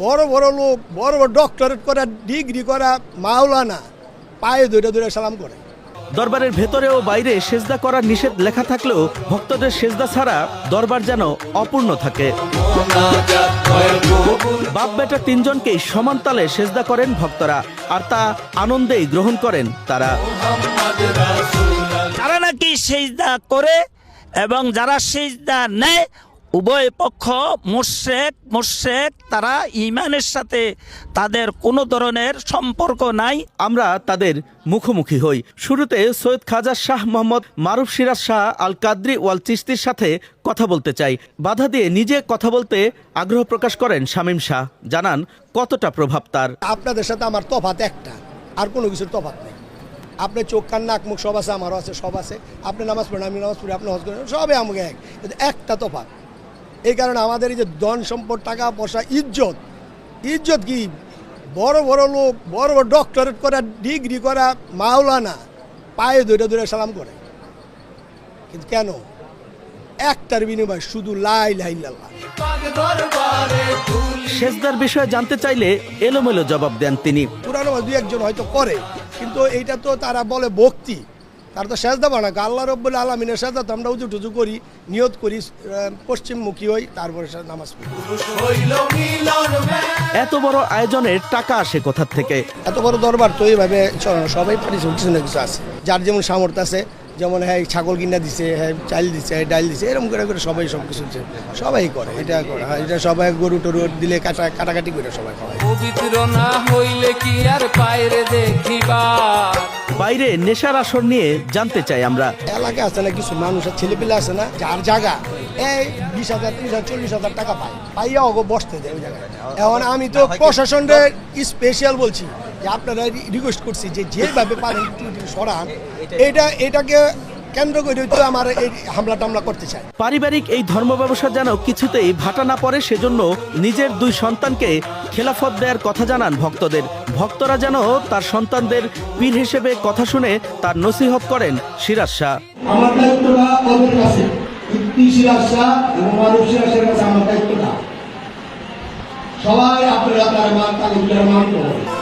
বড় বড় লোক, বড় বড় ডক্টরেট করা, ডিগ্রি করা মাওলানা পায়ে ধরে ধরে সালাম করে। দরবারের ভেতরে ও বাইরে সেজদা করার নিষেধ লেখা থাকলেও ভক্তদের সেজদা ছাড়া দরবার যেন অপূর্ণ থাকে। বাপ বেটা তিনজনকেই সমান তালে সেজদা করেন ভক্তরা, আর তা আনন্দেই গ্রহণ করেন তারা। তারা নাকি সেজদা করে এবং যারা সেজদা নেয় উভয় পক্ষ মুশরিক, তারা ঈমানের সাথে তাদের কোনো ধরনের সম্পর্ক নাই। আমরা তাদের মুখোমুখি হই। শুরুতে সৈয়দ খাজা শাহ মোহাম্মদ মারুফ সিরাজ শাহ আল কাদরি ওয়াল চিশতির সাথে কথা বলতে চাই। বাধা দিয়ে নিজে কথা বলতে আগ্রহ প্রকাশ করেন শামীম শাহ, জানান কতটা প্রভাব তার। আপনাদের সাথে আমার তফাৎ একটা, আর কোনো কিছুর তফাৎ নেই। আপনার চোখ কান নাক মুখ সব আছে, আমারও আছে, সব আছে। আপনি নামাজ পড়েন, আমি নামাজ পড়ি, আপনি হজ করেন, সবে আমাকে এক, কিন্তু একটা তফাৎ। এই কারণে আমাদের এই যে ধন সম্পদ, টাকা পয়সা, ইজ্জত কি বড় বড় লোক, বড় বড় ডক্টরেট করা, ডিগ্রি করা মাওলানা পায়ে ধরে ধরে সালাম করে, কিন্তু কেন? একটার বিনিময় শুধু লা ইলাহা ইল্লাল্লাহ। সেজদার বিষয়ে জানতে চাইলে এলোমেলো জবাব দেন তিনি। পুরানো দুই একজন হয়তো করে, কিন্তু এইটা তো তারা বলে ভক্তি, তার তো সেজদা বানা। আল্লাহ রব্বুল আলামিনের সেজদা তো আমরা উজু টুজু করি, নিয়ত করি, পশ্চিমমুখী হই, তারপরে নামাজ পড়ি। এত বড় আয়োজনের টাকা আসে কোথা থেকে? এত বড় দরবার তো এইভাবে সবাই পাঠিয়েছে, কিছু না কিছু আছে, যার যেমন সামর্থ্য আছে। যেমন হ্যাঁ ছাগল কিনা দিছে, হ্যাঁ চাল দিছে, ডাল দিছে, এরকম করে করে সবাই সব কিছু সবাই করে। এটা করে, এটা সবাই গরু টরু দিলে কাটাকাটি করে সবাই খাওয়ায়। পবিত্র না হইলে কি আর পায়রে দেখিবা। বাইরে নেশার আসর নিয়ে জানতে চাই আমরা। এলাকা আছে না কিছু মানুষের ছেলেপেলে আছে না, যার জায়গা এই 20,000, 30,000, 40,000 টাকা পাইয়া ওকে বসতে দেয় ওই জায়গায়। এখন আমি তো প্রশাসনের স্পেশাল বলছি যে আপনারা রিকোয়েস্ট করছি যে যেভাবে পারেন একটু সরান, এটাকে কেন্দ্র করে তো আমার এই হামলা টামলা করতে চায়। পারিবারিক এই ধর্ম ব্যবসা যেন কিছুতেই ভাটা না পড়ে, সেজন্য নিজের 2 সন্তানকে খেলাফত দেওয়ার কথা জানান ভক্তদের। ভক্তরা যেন তার সন্তানদের পীর হিসেবে কথা শুনে তার নসিহত করেন সিরাজ শাহ। আমার দায়িত্বটা ওদের কাছে, সিরাজ শাহ এবং মারুফ সিরাজের কাছে আমার দায়িত্বটা। সবাই আপনারা তার মান মানতে হবে।